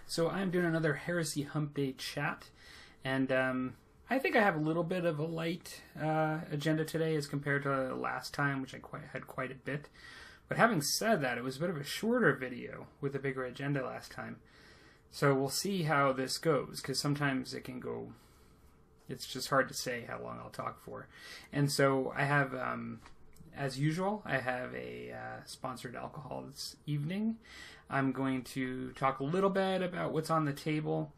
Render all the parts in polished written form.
So I'm doing another Heresy Hump Day chat, and I think I have a little bit of a light agenda today as compared to last time, which I had quite a bit. But having said that, it was a bit of a shorter video with a bigger agenda last time. So we'll see how this goes, because sometimes it can go, it's just hard to say how long I'll talk for. And so I have, as usual, I have a sponsored alcohol this evening. I'm going to talk a little bit about what's on the table.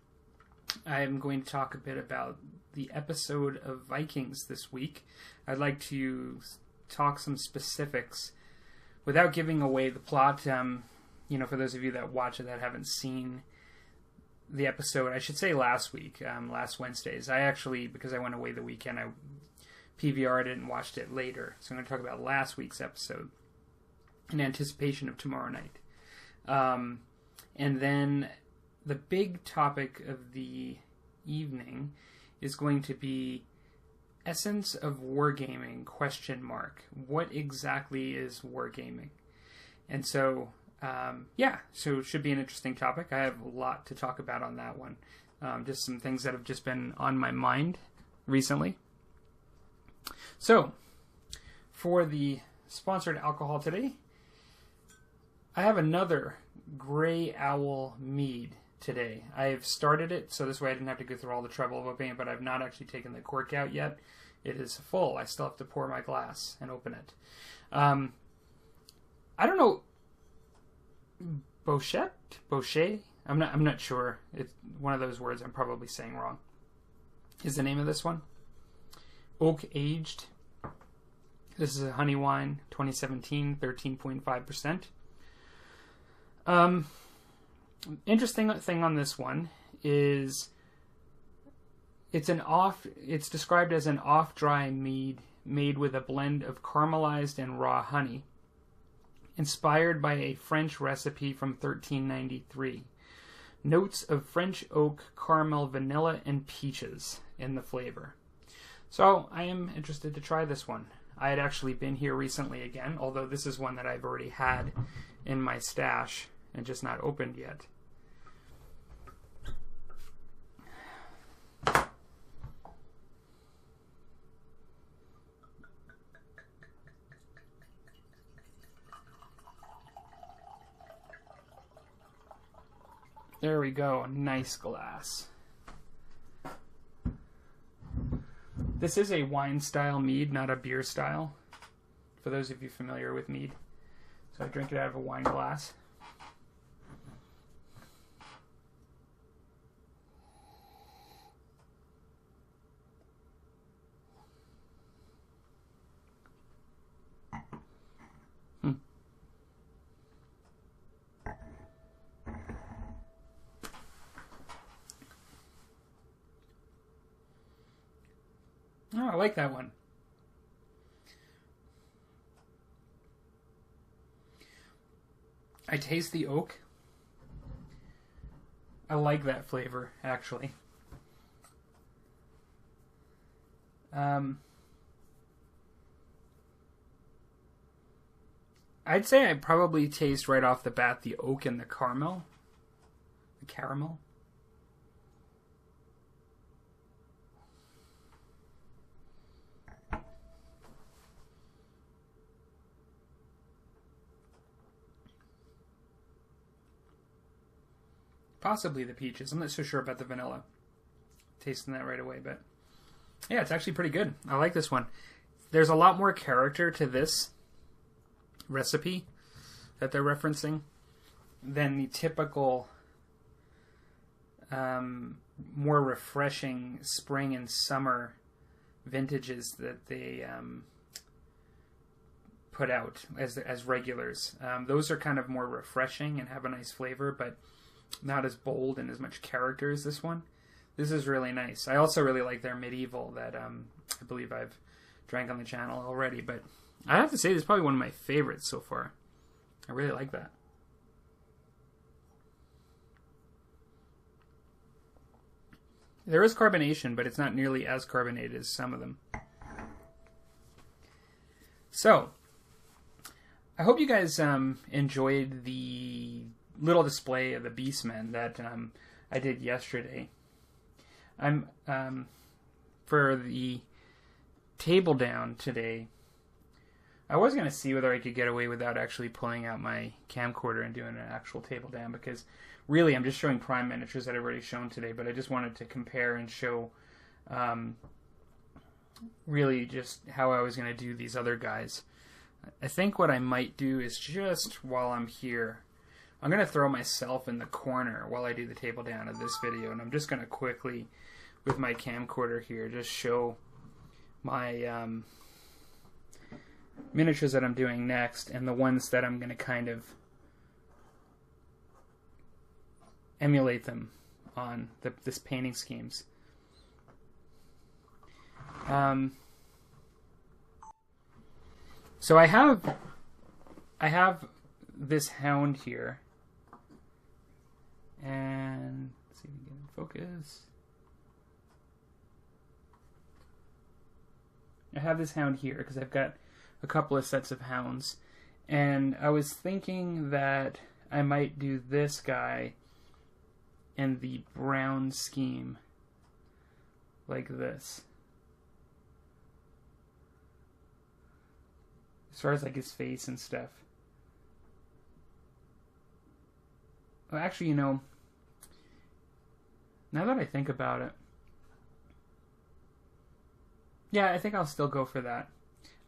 I'm going to talk a bit about the episode of Vikings this week. I'd like to talk some specifics without giving away the plot. You know, for those of you that watch it that haven't seen the episode, I should say last week, last Wednesdays. I actually, because I went away the weekend, I PVR'd it and watched it later. So I'm going to talk about last week's episode in anticipation of tomorrow night. And then the big topic of the evening is going to be essence of wargaming, ? What exactly is wargaming? And so, yeah, so it should be an interesting topic. I have a lot to talk about on that one. Just some things that have just been on my mind recently. So, for the sponsored alcohol today, I have another Grey Owl mead today. I've started it, so this way I didn't have to go through all the trouble of opening it, but I've not actually taken the cork out yet. It is full. I still have to pour my glass and open it. I don't know. Bochet? I'm not sure. It's one of those words I'm probably saying wrong. Is the name of this one? Oak aged. This is a honey wine, 2017, 13.5%. Interesting thing on this one is it's described as an off-dry mead made with a blend of caramelized and raw honey, inspired by a French recipe from 1393. Notes of French oak, caramel, vanilla, and peaches in the flavor. So I am interested to try this one. I had actually been here recently again, although this is one that I've already had in my stash and just not opened yet. There we go, a nice glass. This is a wine style mead, not a beer style, for those of you familiar with mead. So I drink it out of a wine glass. Oh, I like that one. I taste the oak. I like that flavor, actually. I'd say I probably taste right off the bat the oak and the caramel. The caramel. Possibly the peaches. I'm not so sure about the vanilla. Tasting that right away, but yeah, it's actually pretty good. I like this one. There's a lot more character to this recipe that they're referencing than the typical more refreshing spring and summer vintages that they put out as regulars. Those are kind of more refreshing and have a nice flavor, but not as bold and as much character as this one. This is really nice. I also really like their medieval that I believe I've drank on the channel already, but I have to say this is probably one of my favorites so far. I really like that. There is carbonation, but it's not nearly as carbonated as some of them. So, I hope you guys enjoyed the little display of the Beastmen that I did yesterday. I'm for the table down today. I was going to see whether I could get away without actually pulling out my camcorder and doing an actual table down, because really I'm just showing prime miniatures that I've already shown today, but I just wanted to compare and show really just how I was going to do these other guys. I think what I might do is just while I'm here, I'm going to throw myself in the corner while I do the table down of this video, and I'm just going to quickly, with my camcorder here, just show my miniatures that I'm doing next and the ones that I'm going to kind of emulate them on this painting schemes. So I have this hound here, and let's see if we can get in focus. I have this hound here because I've got a couple of sets of hounds, and I was thinking that I might do this guy in the brown scheme like this. As far as like his face and stuff. Well, actually, you know, now that I think about it, yeah, I think I'll still go for that.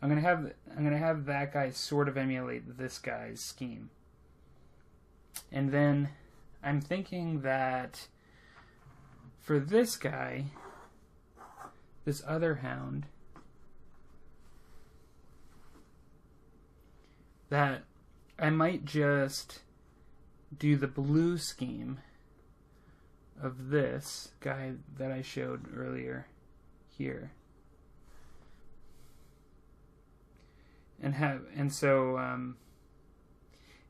I'm gonna have that guy sort of emulate this guy's scheme. And then I'm thinking that for this guy, this other hound, that I might just do the blue scheme of this guy that I showed earlier here. And so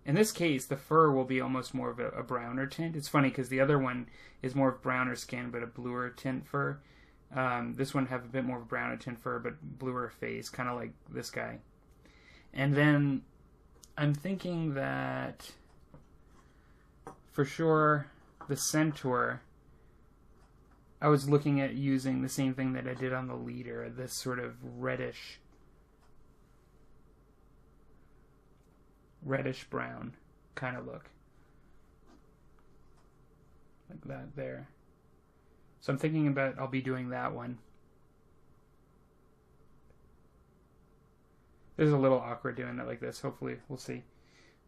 in this case the fur will be almost more of a browner tint. It's funny because the other one is more of browner skin but a bluer tint fur. This one have a bit more of a browner tint fur but bluer face, kind of like this guy. And then I'm thinking that for sure the centaur, I was looking at using the same thing that I did on the leader, this sort of reddish brown kind of look, like that there. So I'm thinking about I'll be doing that one. This is a little awkward doing it like this. Hopefully we'll see,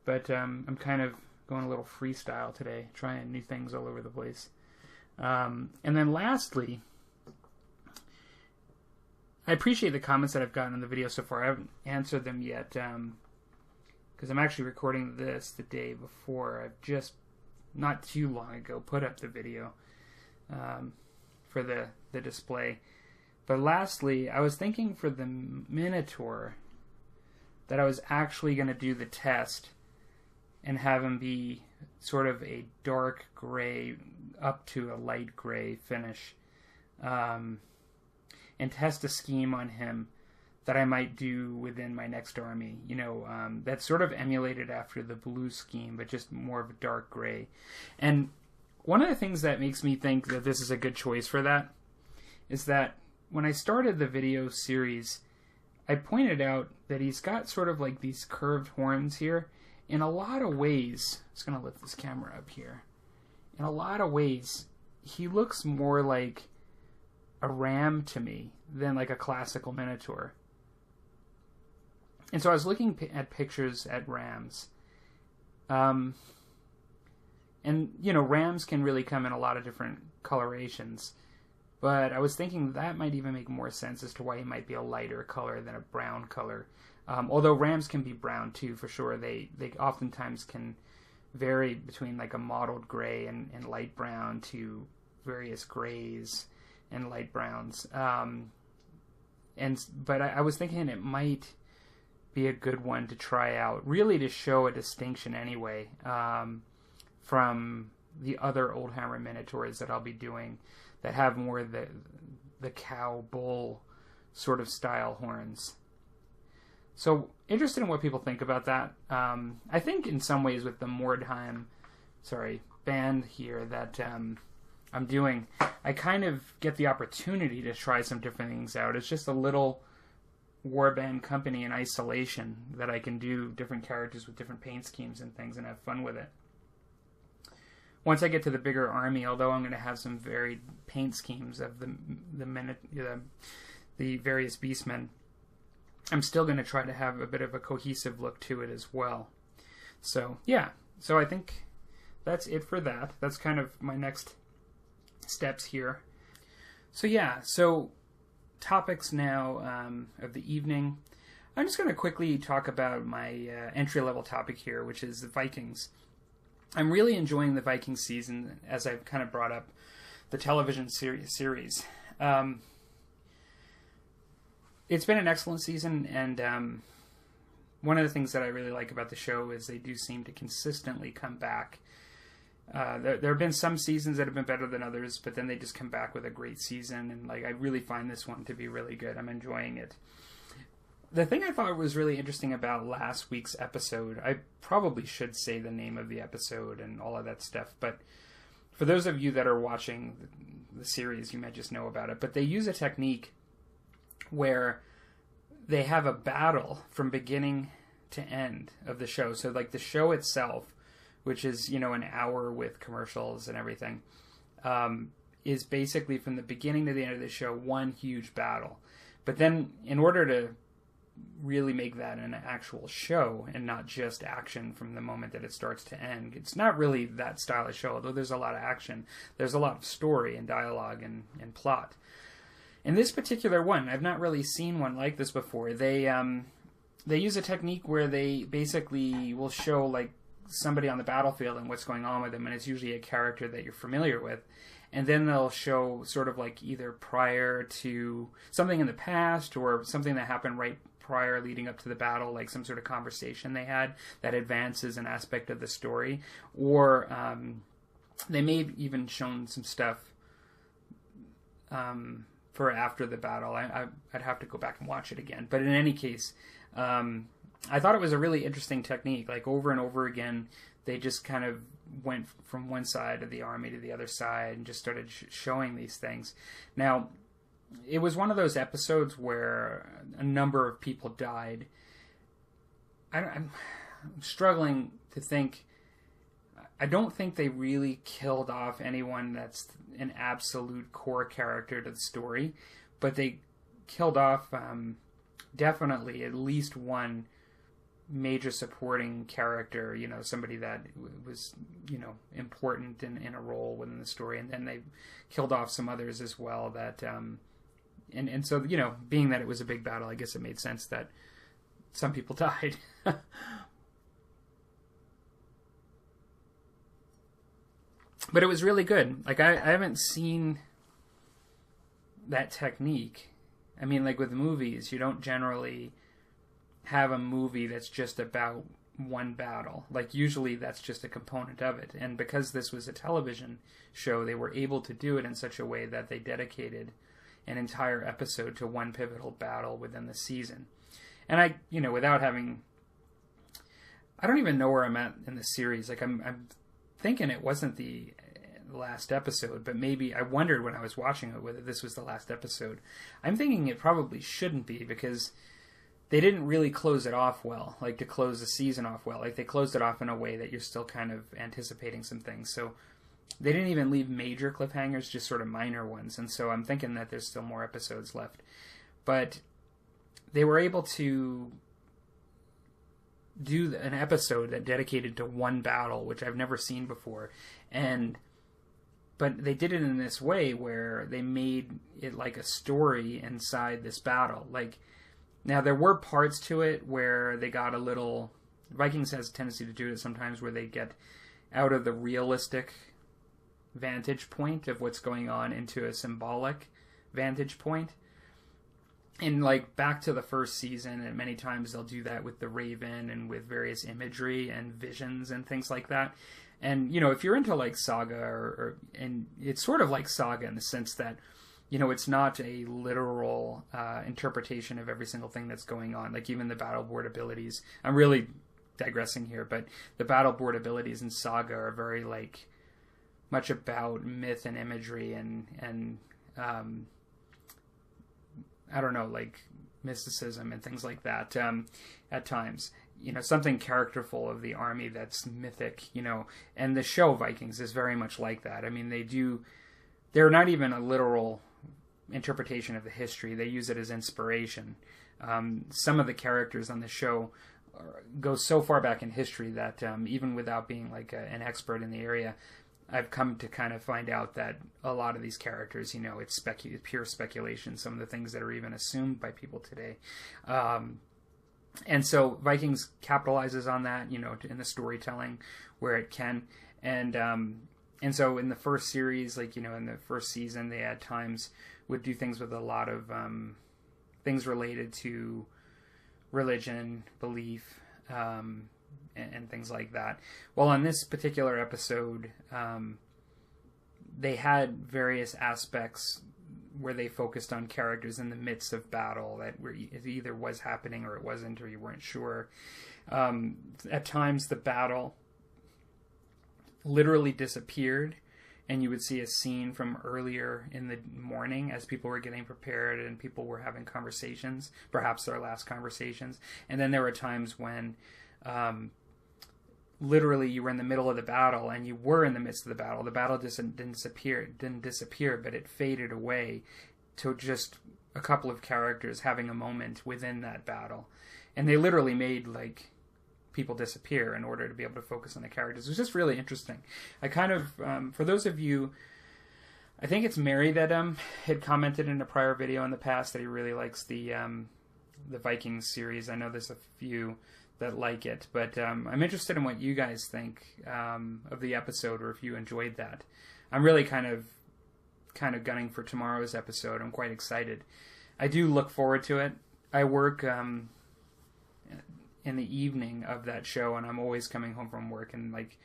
but I'm kind of going a little freestyle today, trying new things all over the place. And then lastly, I appreciate the comments that I've gotten in the video so far. I haven't answered them yet, because I'm actually recording this the day before. I've just, not too long ago, put up the video for the display. But lastly, I was thinking for the Minotaur that I was actually going to do the test and have him be sort of a dark gray up to a light gray finish, and test a scheme on him that I might do within my next army. You know, that's sort of emulated after the blue scheme, but just more of a dark gray. And one of the things that makes me think that this is a good choice for that is that when I started the video series, I pointed out that he's got sort of like these curved horns here. In a lot of ways, I'm just going to lift this camera up here. In a lot of ways, he looks more like a ram to me than like a classical Minotaur. And so I was looking at pictures at rams, And, you know, rams can really come in a lot of different colorations. But I was thinking that might even make more sense as to why he might be a lighter color than a brown color. Although rams can be brown too, for sure. They oftentimes can vary between like a mottled gray and light brown to various grays and light browns. But I was thinking it might be a good one to try out, really to show a distinction anyway, from the other Old Hammer miniatures that I'll be doing that have more the cow bull sort of style horns. So interested in what people think about that. I think in some ways with the Mordheim, band here that I'm doing, I kind of get the opportunity to try some different things out. It's just a little warband company in isolation that I can do different characters with different paint schemes and things and have fun with it. Once I get to the bigger army, although I'm going to have some varied paint schemes of the various beastmen, I'm still going to try to have a bit of a cohesive look to it as well. So yeah, so I think that's it for that. That's kind of my next steps here. So yeah, so topics now of the evening. I'm just going to quickly talk about my entry-level topic here, which is the Vikings. I'm really enjoying the Vikings season, as I've kind of brought up the television series. It's been an excellent season, and one of the things that I really like about the show is they do seem to consistently come back. There have been some seasons that have been better than others, but then they just come back with a great season, and like I really find this one to be really good. I'm enjoying it. The thing I thought was really interesting about last week's episode, I probably should say the name of the episode and all of that stuff, but for those of you that are watching the series, you might just know about it, but they use a technique where they have a battle from beginning to end of the show. So like the show itself, which is, you know, an hour with commercials and everything, is basically from the beginning to the end of the show one huge battle. But then in order to really make that an actual show and not just action from the moment that it starts to end, it's not really that style of show, although there's a lot of action. There's a lot of story and dialogue and plot. In this particular one, I've not really seen one like this before. They use a technique where they basically will show like somebody on the battlefield and what's going on with them, and it's usually a character that you're familiar with. And then they'll show sort of like either prior to something in the past or something that happened right prior leading up to the battle, like some sort of conversation they had that advances an aspect of the story. Or they may have even shown some stuff for after the battle. I'd have to go back and watch it again. But in any case, I thought it was a really interesting technique. Like over and over again, they just kind of went from one side of the army to the other side and just started showing these things. Now, it was one of those episodes where a number of people died. I'm struggling to think. I don't think they really killed off anyone that's an absolute core character to the story, but they killed off definitely at least one major supporting character, you know, somebody that was, you know, important in a role within the story, and then they killed off some others as well that and so, you know, being that it was a big battle, I guess it made sense that some people died. But it was really good. Like I haven't seen that technique. I mean, like with movies, you don't generally have a movie that's just about one battle. Like usually that's just a component of it. And because this was a television show, they were able to do it in such a way that they dedicated an entire episode to one pivotal battle within the season. And I, you know, without having, I don't even know where I'm at in the series. Like I'm thinking it wasn't the last episode, but maybe I wondered when I was watching it whether this was the last episode. I'm thinking it probably shouldn't be, because they didn't really close it off well, like to close the season off well. Like they closed it off in a way that you're still kind of anticipating some things. So they didn't even leave major cliffhangers, just sort of minor ones. And so I'm thinking that there's still more episodes left. But they were able to do an episode that dedicated to one battle, which I've never seen before, but they did it in this way where they made it like a story inside this battle. Like, now there were parts to it where they got a little. Vikings has a tendency to do it sometimes where they get out of the realistic vantage point of what's going on into a symbolic vantage point. And like back to the first season, and many times they'll do that with the Raven and with various imagery and visions and things like that. And, if you're into like Saga, and it's sort of like Saga in the sense that, it's not a literal interpretation of every single thing that's going on. Like even the battle board abilities. I'm really digressing here, but the battle board abilities in Saga are very like much about myth and imagery and I don't know, like mysticism and things like that at times. Something characterful of the army that's mythic, and the show Vikings is very much like that. I mean, they're not even a literal interpretation of the history. They use it as inspiration. Some of the characters on the show go so far back in history that even without being like an expert in the area, I've come to kind of find out that a lot of these characters, it's pure speculation, some of the things that are even assumed by people today. And so Vikings capitalizes on that, in the storytelling where it can. And so in the first series, like, in the first season, they at times would do things with a lot of things related to religion, belief, and things like that. Well, on this particular episode, they had various aspects where they focused on characters in the midst of battle that it either was happening or it wasn't, or you weren't sure. At times, the battle literally disappeared, and you would see a scene from earlier in the morning as people were getting prepared and people were having conversations, perhaps their last conversations. And then there were times when literally you were in the middle of the battle and you were in the midst of the battle. The battle didn't disappear, but it faded away to just a couple of characters having a moment within that battle. And they literally made like people disappear in order to be able to focus on the characters. It was just really interesting. I kind of, for those of you, I think it's Mary that had commented in a prior video in the past that he really likes the Vikings series. I know there's a few that like it, but I'm interested in what you guys think of the episode, or if you enjoyed that. I'm really kind of gunning for tomorrow's episode. I'm quite excited. I do look forward to it. I work in the evening of that show, and I'm always coming home from work, and like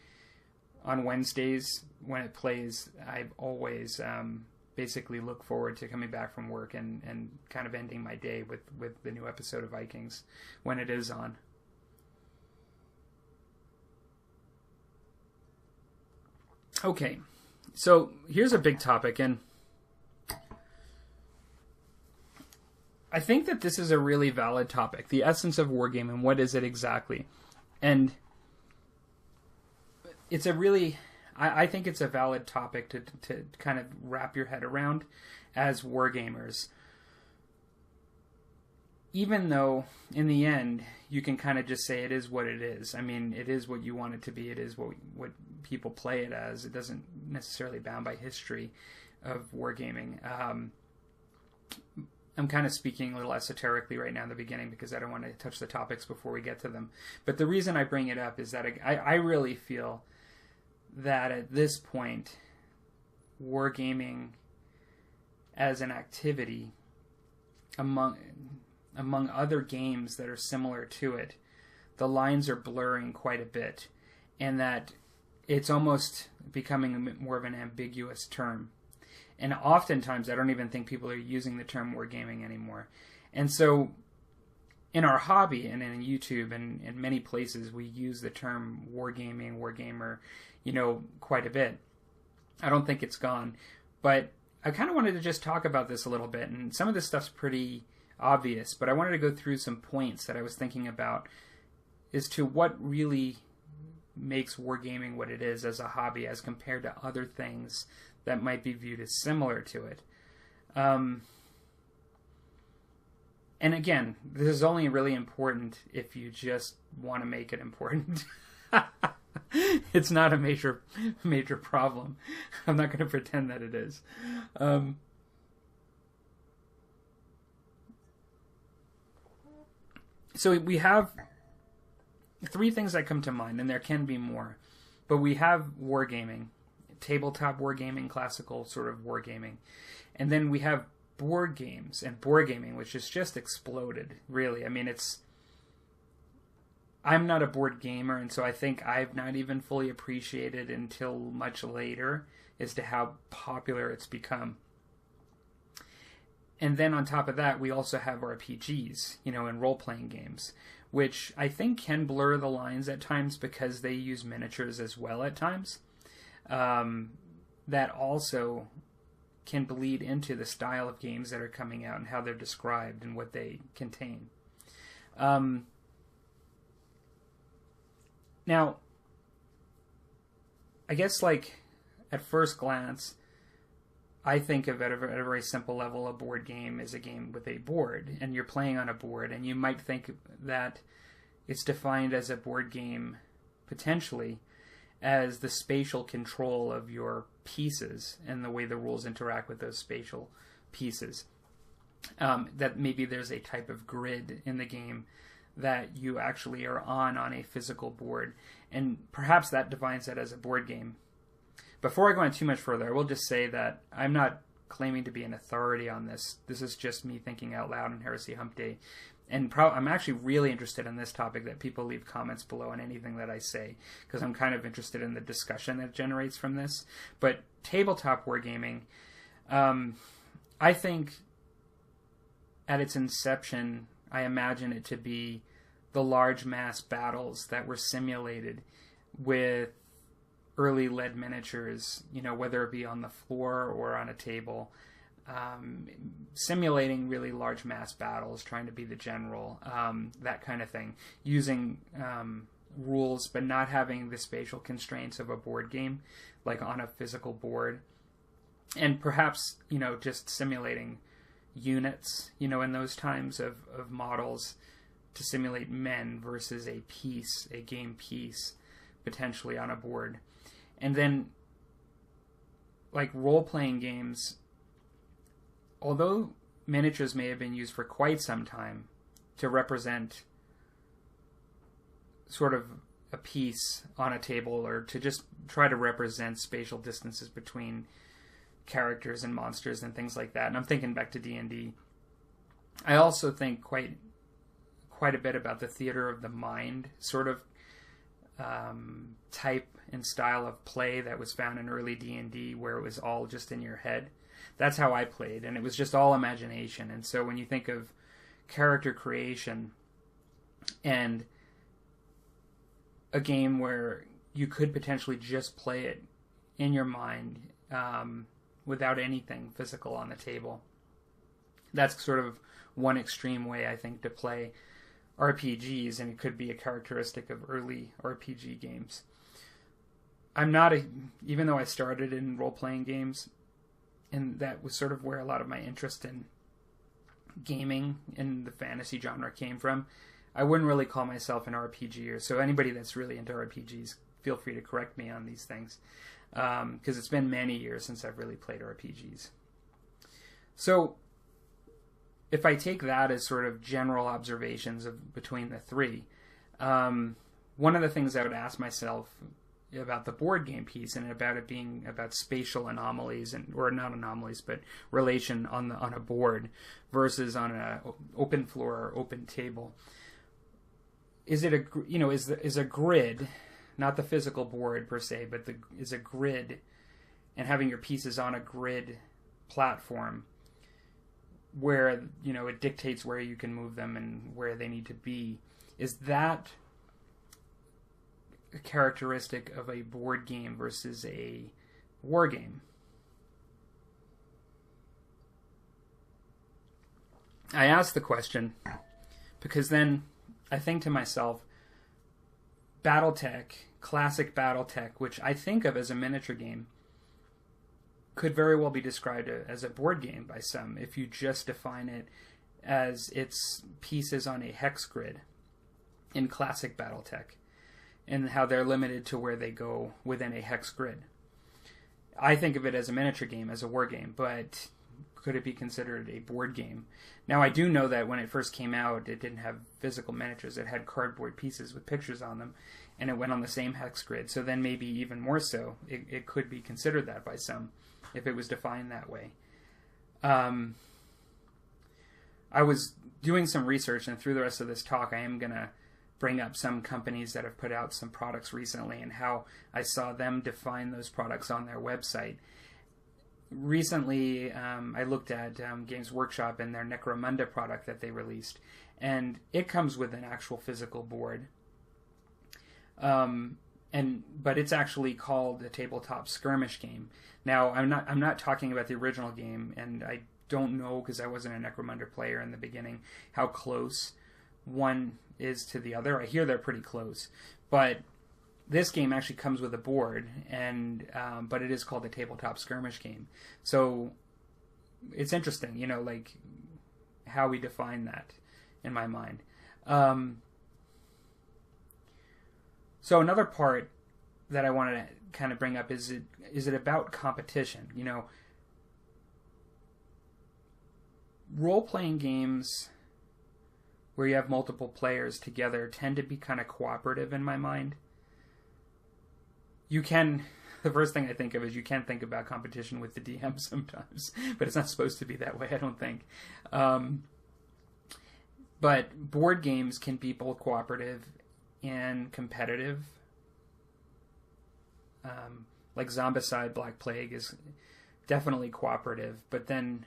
on Wednesdays when it plays, I always basically look forward to coming back from work and kind of ending my day with the new episode of Vikings when it is on. Okay, so here's a big topic, and I think that this is a really valid topic. The essence of wargaming, what is it exactly? And it's a really, I think it's a valid topic to kind of wrap your head around as wargamers. Even though, in the end, you can kind of just say it is what it is. I mean, it is what you want it to be. It is what people play it as. It doesn't necessarily bound by history of wargaming. I'm kind of speaking a little esoterically right now in the beginning because I don't want to touch the topics before we get to them. But the reason I bring it up is that I really feel that at this point, wargaming as an activity among other games that are similar to it, the lines are blurring quite a bit, and that it's almost becoming more of an ambiguous term. And oftentimes, I don't even think people are using the term wargaming anymore. And so, in our hobby and in YouTube and in many places, we use the term wargaming, wargamer, quite a bit. I don't think it's gone. But I kind of wanted to just talk about this a little bit. And some of this stuff's pretty obvious, but I wanted to go through some points that I was thinking about as to what really makes wargaming what it is as a hobby as compared to other things that might be viewed as similar to it. And again, this is only really important if you just want to make it important. It's not a major problem. I'm not going to pretend that it is. So we have three things that come to mind, and there can be more. But we have wargaming, tabletop wargaming, classical sort of wargaming. And then we have board games and board gaming, which has just exploded, really. I mean, I'm not a board gamer, and so I think I've not even fully appreciated until much later as to how popular it's become. And then on top of that, we also have RPGs, and role-playing games, which I think can blur the lines at times because they use miniatures as well at times. That also can bleed into the style of games that are coming out and how they're described and what they contain. Now, I guess at first glance, I think of it at a very simple level, a board game is a game with a board, and you're playing on a board, and you might think that it's defined as a board game, potentially, as the spatial control of your pieces and the way the rules interact with those spatial pieces. That maybe there's a type of grid in the game that you actually are on a physical board, and perhaps that defines it as a board game. Before I go on too much further, I will just say that I'm not claiming to be an authority on this. This is just me thinking out loud on Heresy Hump Day. And I'm actually really interested in this topic, that people leave comments below on anything that I say, because I'm kind of interested in the discussion that generates from this. But tabletop wargaming, I think at its inception, I imagine it to be the large mass battles that were simulated with early lead miniatures, whether it be on the floor or on a table, simulating really large mass battles, trying to be the general, that kind of thing, using rules but not having the spatial constraints of a board game, like on a physical board, and perhaps just simulating units, in those times of models to simulate men versus a game piece, potentially on a board. And then, role-playing games, although miniatures may have been used for quite some time to represent sort of a piece on a table, or to just try to represent spatial distances between characters and monsters and things like that, and I'm thinking back to D&D, I also think quite a bit about the theater of the mind sort of type and style of play that was found in early D&D, where it was all just in your head. That's how I played, and it was just all imagination. And so when you think of character creation and a game where you could potentially just play it in your mind without anything physical on the table, that's sort of one extreme way, I think, to play RPGs, and it could be a characteristic of early RPG games. Even though I started in role-playing games, and that was sort of where a lot of my interest in gaming in the fantasy genre came from, I wouldn't really call myself an RPGer. So anybody that's really into RPGs, feel free to correct me on these things, because it's been many years since I've really played RPGs. So if I take that as sort of general observations between the three, one of the things I would ask myself about the board game piece, and about it being about spatial anomalies, or not anomalies, but relation on a board versus on an open floor or open table, is a grid, not the physical board per se, but is a grid, and having your pieces on a grid platform where it dictates where you can move them and where they need to be. Is that a characteristic of a board game versus a war game? I ask the question because then I think to myself, BattleTech, classic BattleTech, which I think of as a miniature game, could very well be described as a board game by some, if you just define it as its pieces on a hex grid in classic BattleTech, and how they're limited to where they go within a hex grid. I think of it as a miniature game, as a war game, but could it be considered a board game? Now, I do know that when it first came out, it didn't have physical miniatures. It had cardboard pieces with pictures on them, and it went on the same hex grid. So then maybe even more so, it could be considered that by some, if it was defined that way. I was doing some research, and through the rest of this talk, I am going to bring up some companies that have put out some products recently and how I saw them define those products on their website. Recently, I looked at Games Workshop and their Necromunda product that they released, and it comes with an actual physical board. But it's actually called a tabletop skirmish game. Now, I'm not talking about the original game, and I don't know, because I wasn't a Necromunda player in the beginning, how close one is to the other. I hear they're pretty close, but this game actually comes with a board, and but it is called a tabletop skirmish game. So it's interesting, like how we define that in my mind. So another part that I wanted to kind of bring up is it about competition? Role-playing games where you have multiple players together tend to be kind of cooperative in my mind. The first thing I think of is you can think about competition with the DM sometimes, but it's not supposed to be that way, I don't think. But board games can be both cooperative and competitive. Like Zombicide Black Plague is definitely cooperative, but then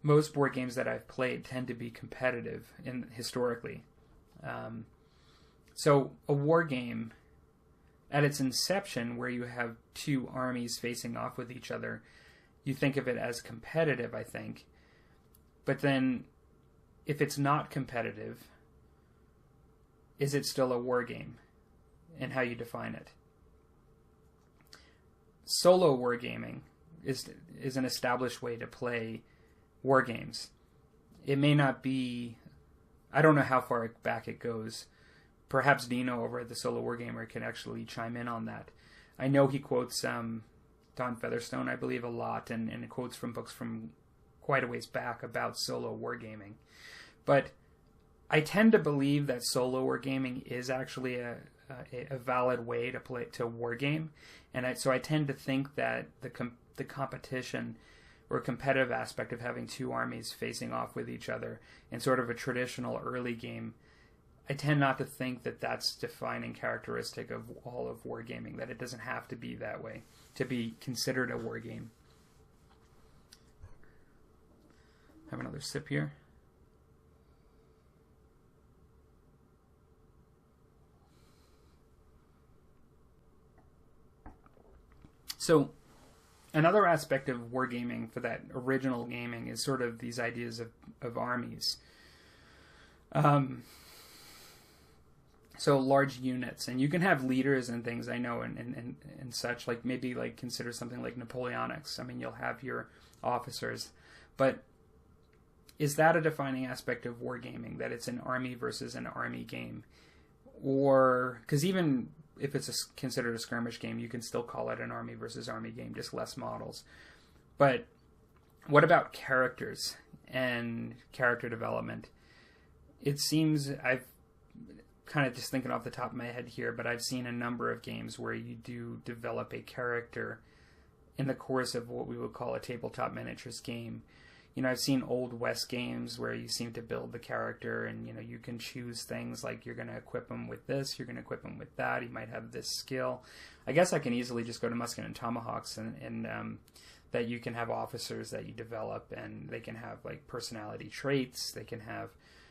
most board games that I've played tend to be competitive historically. So a war game, at its inception, where you have two armies facing off with each other, you think of it as competitive, I think. But then, if it's not competitive, is it still a war game? And how you define it. Solo wargaming is an established way to play war games. It may not be... I don't know how far back it goes. Perhaps Dino over at the Solo Wargamer can actually chime in on that. I know he quotes Don Featherstone, I believe, a lot, and quotes from books from quite a ways back about solo wargaming. But I tend to believe that solo wargaming is actually a valid way to play to wargame, and so I tend to think that the competition or competitive aspect of having two armies facing off with each other in sort of a traditional early game, I tend not to think that that's defining characteristic of all of wargaming, that it doesn't have to be that way to be considered a wargame. Have another sip here. So, another aspect of wargaming for that original gaming is sort of these ideas of armies. So large units, and you can have leaders and things, I know, and such, like maybe like consider something like Napoleonics. I mean, you'll have your officers, but is that a defining aspect of wargaming, that it's an army versus an army game? Or, because even if it's considered a skirmish game, you can still call it an army versus army game, just less models. But what about characters and character development? It seems, I've kind of just thinking off the top of my head here, but I've seen a number of games where you do develop a character in the course of what we would call a tabletop miniatures game. You know, I've seen Old West games where you seem to build the character, and you know, you can choose things like you're going to equip him with this, you're going to equip him with that, he might have this skill. I guess I can easily just go to Musket and Tomahawks and that you can have officers that you develop, and they can have like personality traits, they can have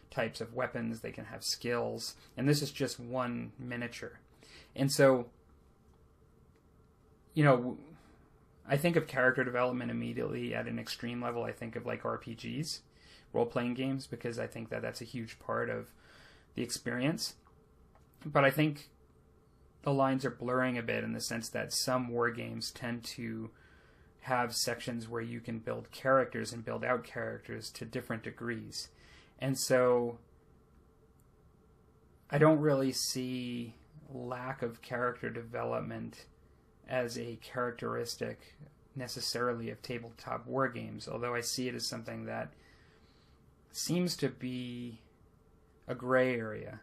types of weapons, they can have skills, and this is just one miniature. And so, you know, I think of character development immediately at an extreme level. I think of like RPGs, role-playing games, because I think that that's a huge part of the experience. But I think the lines are blurring a bit in the sense that some war games tend to have sections where you can build characters and build out characters to different degrees. And so I don't really see lack of character development as a characteristic necessarily of tabletop war games, although I see it as something that seems to be a gray area.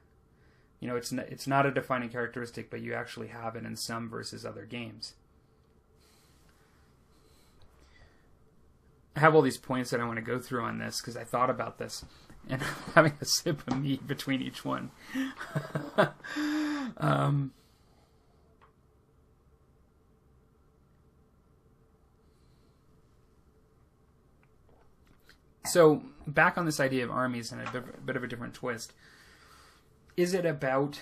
You know, it's not a defining characteristic, but you actually have it in some versus other games. I have all these points that I want to go through on this because I thought about this and having a sip of meat between each one. So, back on this idea of armies and a bit of a different twist. Is it about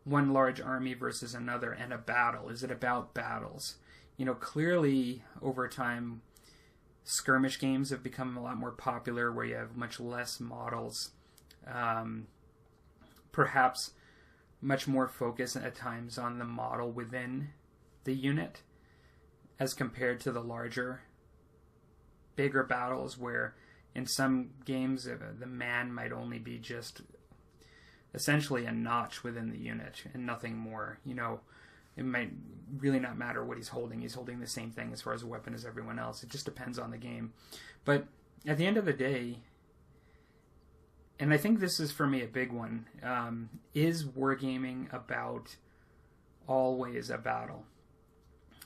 one large army versus another and a battle? Is it about battles? You know, clearly, over time, skirmish games have become a lot more popular where you have much less models. Perhaps much more focus at times on the model within the unit as compared to the larger, bigger battles where in some games the man might only be just essentially a notch within the unit and nothing more. You know, it might really not matter what he's holding. He's holding the same thing as far as a weapon as everyone else. It just depends on the game. But at the end of the day, and I think this is for me a big one, is wargaming about always a battle?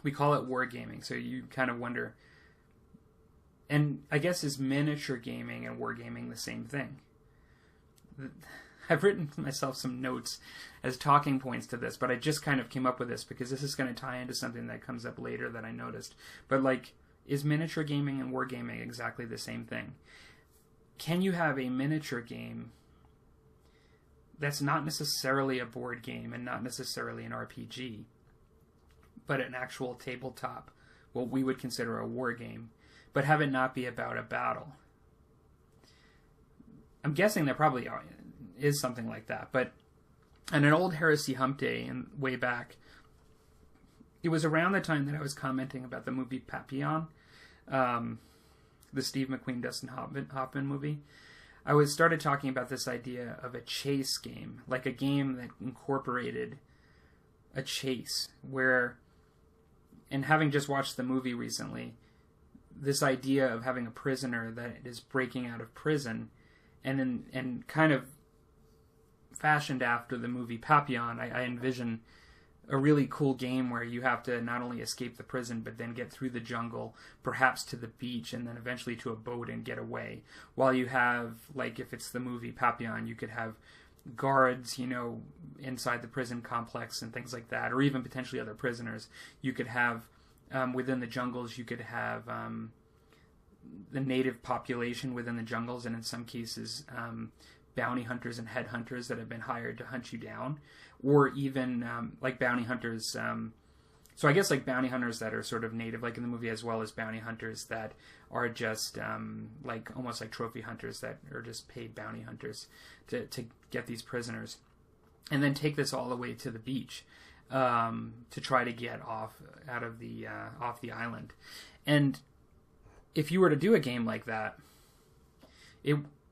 We call it wargaming, so you kind of wonder. And I guess is miniature gaming and wargaming the same thing? I've written myself some notes as talking points to this, but I just kind of came up with this because this is going to tie into something that comes up later that I noticed. But like, is miniature gaming and wargaming exactly the same thing? Can you have a miniature game that's not necessarily a board game and not necessarily an RPG, but an actual tabletop, what we would consider a war game, but have it not be about a battle? I'm guessing there probably is something like that, but on an old Heresy Hump Day and way back, it was around the time that I was commenting about the movie Papillon, the Steve McQueen, Dustin Hoffman movie. I started talking about this idea of a chase game, like a game that incorporated a chase, where, and having just watched the movie recently, this idea of having a prisoner that is breaking out of prison, and kind of fashioned after the movie Papillon, I envision a really cool game where you have to not only escape the prison, but then get through the jungle, perhaps to the beach, and then eventually to a boat and get away. While you have, like, if it's the movie Papillon, you could have guards, you know, inside the prison complex and things like that, or even potentially other prisoners. You could have, within the jungles, you could have the native population within the jungles, and in some cases, bounty hunters and headhunters that have been hired to hunt you down, or even like bounty hunters. So I guess like bounty hunters that are sort of native, like in the movie, as well as bounty hunters that are just like almost like trophy hunters that are just paid bounty hunters to get these prisoners, and then take this all the way to the beach to try to get off the island. And if you were to do a game like that,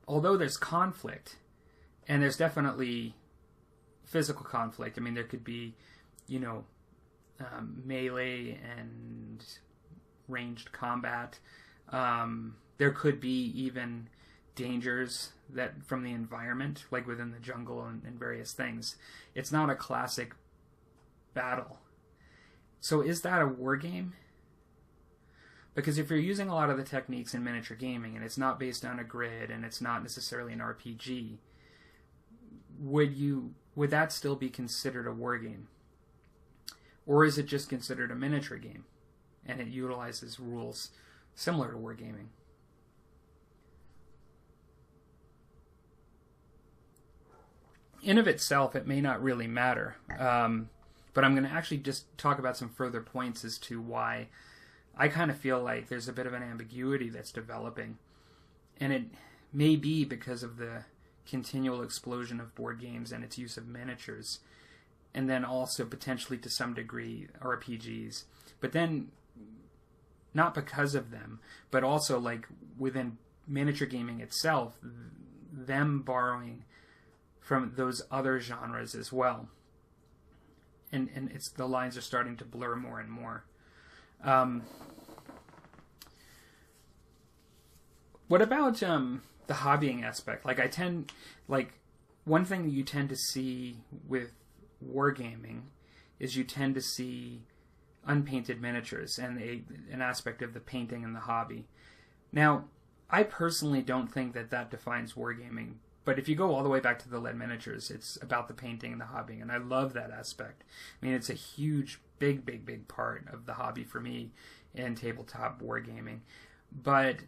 although there's conflict, and there's definitely physical conflict. I mean, there could be, you know, melee and ranged combat. There could be even dangers that from the environment, like within the jungle and various things. It's not a classic battle. So is that a war game? Because if you're using a lot of the techniques in miniature gaming and it's not based on a grid and it's not necessarily an RPG, would that still be considered a war game? Or is it just considered a miniature game and it utilizes rules similar to wargaming? In of itself, it may not really matter, but I'm going to actually just talk about some further points as to why I kind of feel like there's a bit of an ambiguity that's developing, and it may be because of the continual explosion of board games and its use of miniatures, and then also potentially to some degree RPGs, but then not because of them, but also like within miniature gaming itself, them borrowing from those other genres as well. And it's the lines are starting to blur more and more. What about the hobbying aspect? One thing that you tend to see with wargaming is you tend to see unpainted miniatures and an aspect of the painting and the hobby. Now, I personally don't think that defines wargaming, but if you go all the way back to the lead miniatures, it's about the painting and the hobbying, and I love that aspect. I mean, it's a huge, big part of the hobby for me in tabletop wargaming. But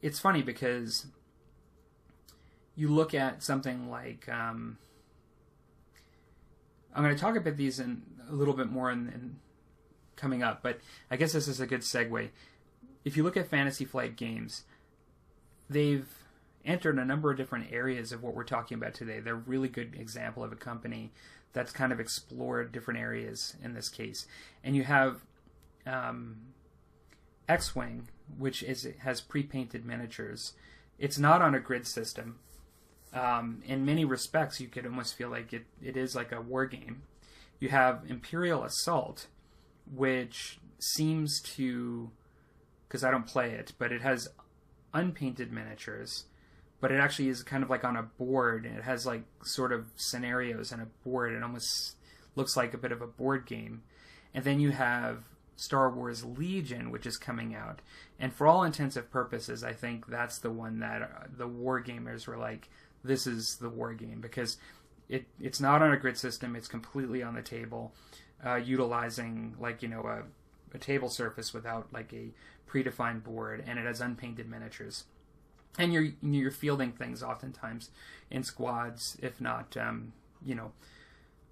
it's funny because you look at something like... I'm going to talk about these in a little bit more in coming up, but I guess this is a good segue. If you look at Fantasy Flight Games, they've entered a number of different areas of what we're talking about today. They're a really good example of a company that's kind of explored different areas in this case. And you have X-Wing, which has pre-painted miniatures. It's not on a grid system. In many respects, you could almost feel like it is like a war game. You have Imperial Assault, which seems to, because I don't play it, but it has unpainted miniatures, but it actually is kind of like on a board, and it has like sort of scenarios and a board. It almost looks like a bit of a board game. And then you have Star Wars Legion, which is coming out. And for all intents and purposes, I think that's the one that the war gamers were like, this is the war game, because it's not on a grid system. It's completely on the table, utilizing a table surface without like a predefined board, and it has unpainted miniatures. And you're fielding things oftentimes in squads, if not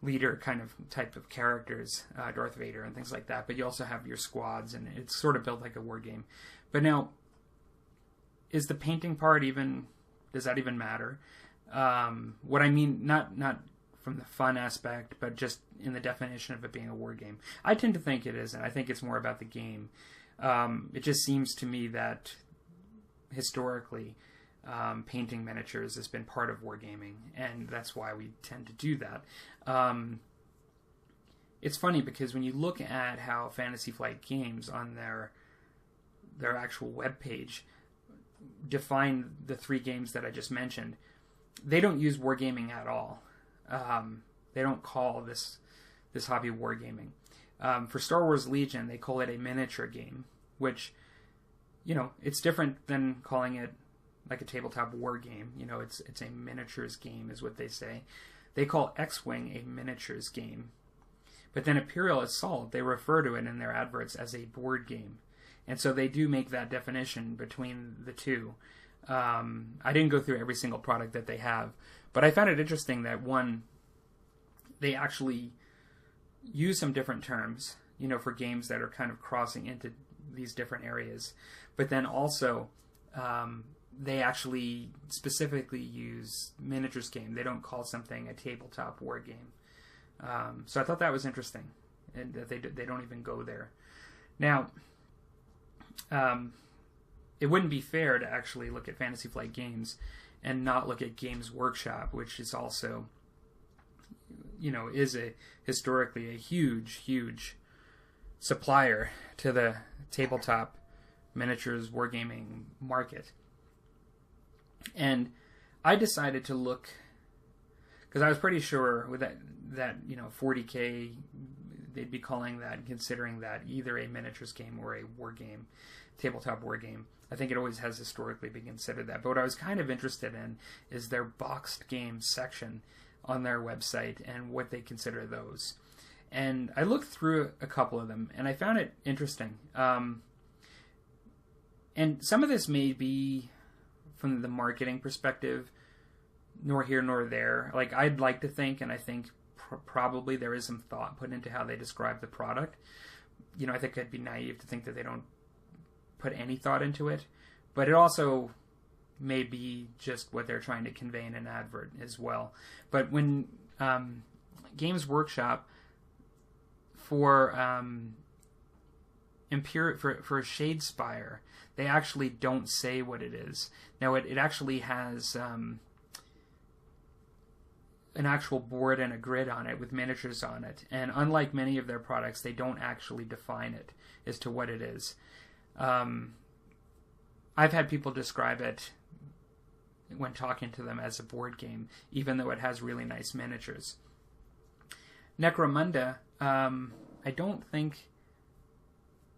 leader kind of type of characters, Darth Vader and things like that. But you also have your squads, and it's sort of built like a war game. But now, is the painting part does that even matter? What I mean, not from the fun aspect, but just in the definition of it being a war game. I tend to think it isn't. I think it's more about the game. It just seems to me that historically, painting miniatures has been part of wargaming, and that's why we tend to do that. It's funny because when you look at how Fantasy Flight Games on their actual webpage define the three games that I just mentioned, they don't use wargaming at all. They don't call this hobby wargaming. For Star Wars Legion, they call it a miniature game, which, it's different than calling it like a tabletop war game. It's a miniatures game is what they say. They call X-Wing a miniatures game. But then Imperial Assault, they refer to it in their adverts as a board game. And so they do make that definition between the two. I didn't go through every single product that they have, but I found it interesting that they actually use some different terms, for games that are kind of crossing into these different areas. But then also, they actually specifically use miniatures game. They don't call something a tabletop war game. So I thought that was interesting, and that they don't even go there. Now, it wouldn't be fair to actually look at Fantasy Flight Games and not look at Games Workshop, which is also, is historically a huge supplier to the tabletop miniatures wargaming market. And I decided to look, because I was pretty sure with that 40K, they'd be calling that, considering that either a miniatures game or a war game, tabletop war game. I think it always has historically been considered that. But what I was kind of interested in is their boxed games section on their website and what they consider those. And I looked through a couple of them, and I found it interesting. And some of this may be from the marketing perspective, nor here nor there. Like, I'd like to think, and I think probably there is some thought put into how they describe the product. I think I'd be naive to think that they don't put any thought into it. But it also may be just what they're trying to convey in an advert as well. But when Games Workshop, for for a Shadespire, they actually don't say what it is. Now it actually has an actual board and a grid on it with miniatures on it, and unlike many of their products, they don't actually define it as to what it is. I've had people describe it when talking to them as a board game, even though it has really nice miniatures. Necromunda, I don't think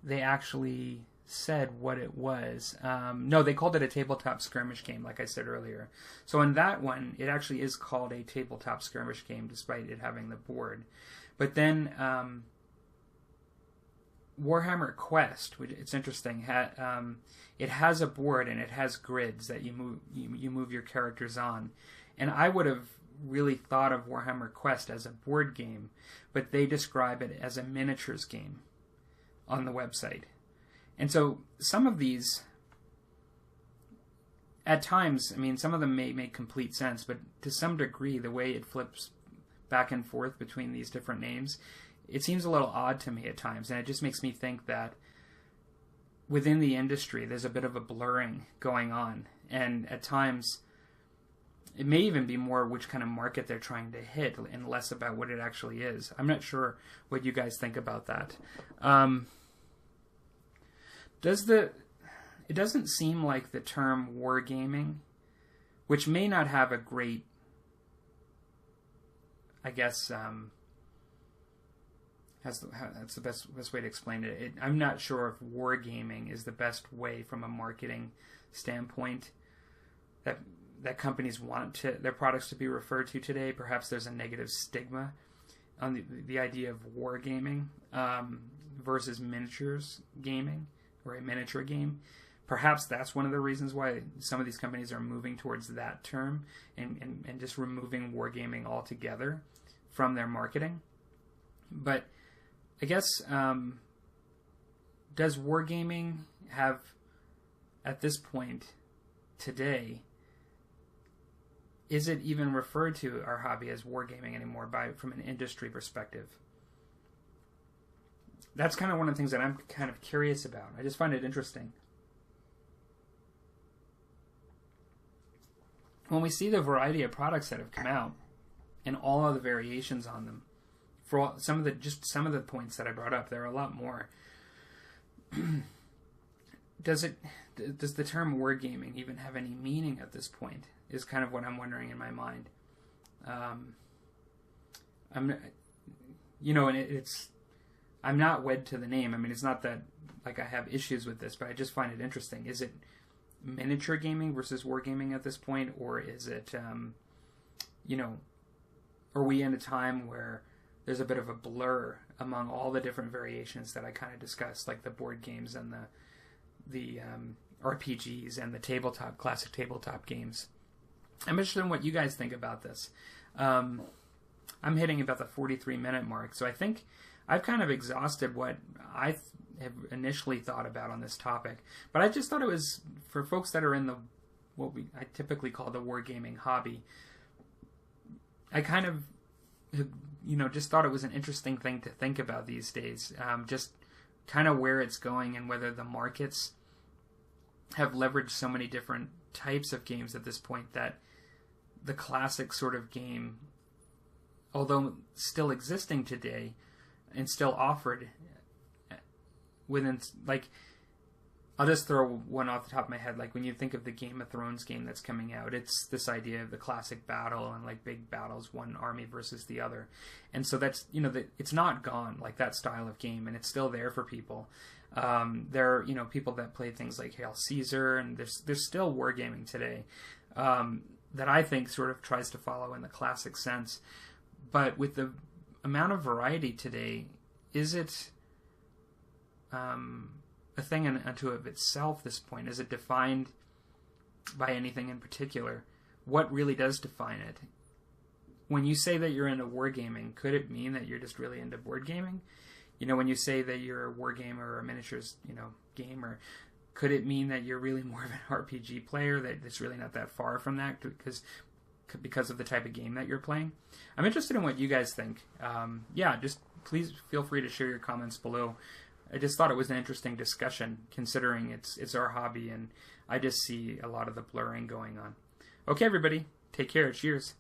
they actually said what it was. No, they called it a tabletop skirmish game, like I said earlier. So in that one, it actually is called a tabletop skirmish game, despite it having the board. But then Warhammer Quest, which it's interesting, it has a board and it has grids that you move your characters on. And I would have really thought of Warhammer Quest as a board game, but they describe it as a miniatures game on the website. And so some of these, at times, I mean, some of them may make complete sense, but to some degree, the way it flips back and forth between these different names, it seems a little odd to me at times, and it just makes me think that within the industry, there's a bit of a blurring going on, and at times, it may even be more which kind of market they're trying to hit and less about what it actually is. I'm not sure what you guys think about that. It doesn't seem like the term wargaming, which may not have a great, I guess, that's the best way to explain it. I'm not sure if wargaming is the best way from a marketing standpoint that companies want their products to be referred to today. Perhaps there's a negative stigma on the idea of wargaming versus miniatures gaming, or a miniature game. Perhaps that's one of the reasons why some of these companies are moving towards that term and just removing wargaming altogether from their marketing. But I guess, does wargaming have, at this point today, is it even referred to our hobby as wargaming anymore from an industry perspective? That's kind of one of the things that I'm kind of curious about. I just find it interesting. When we see the variety of products that have come out and all of the variations on them, for some of the points that I brought up, there are a lot more. Does the term wargaming even have any meaning at this point? Is kind of what I'm wondering in my mind. I'm not wed to the name. I mean, it's not that like I have issues with this, but I just find it interesting. Is it miniature gaming versus wargaming at this point, or is it, are we in a time where there's a bit of a blur among all the different variations that I kind of discussed, like the board games and the RPGs and the classic tabletop games? I'm interested in what you guys think about this. I'm hitting about the 43-minute mark, so I think I've kind of exhausted what I have initially thought about on this topic. But I just thought it was, for folks that are in I typically call the wargaming hobby, I kind of, just thought it was an interesting thing to think about these days. Just kind of where it's going and whether the markets have leveraged so many different types of games at this point that the classic sort of game, although still existing today and still offered within, like, I'll just throw one off the top of my head. Like, when you think of the Game of Thrones game that's coming out, it's this idea of the classic battle and, like, big battles, one army versus the other. And so that's, it's not gone, like, that style of game, and it's still there for people. There are, people that play things like Hail Caesar, and there's still wargaming today that I think sort of tries to follow in the classic sense. But with the amount of variety today, is it a thing unto of itself, this point? Is it defined by anything in particular? What really does define it? When you say that you're into wargaming, could it mean that you're just really into board gaming? When you say that you're a wargamer or a miniatures, gamer, could it mean that you're really more of an RPG player, that it's really not that far from that because of the type of game that you're playing? I'm interested in what you guys think. Just please feel free to share your comments below. I just thought it was an interesting discussion, considering it's our hobby, and I just see a lot of the blurring going on. Okay, everybody, take care. Cheers.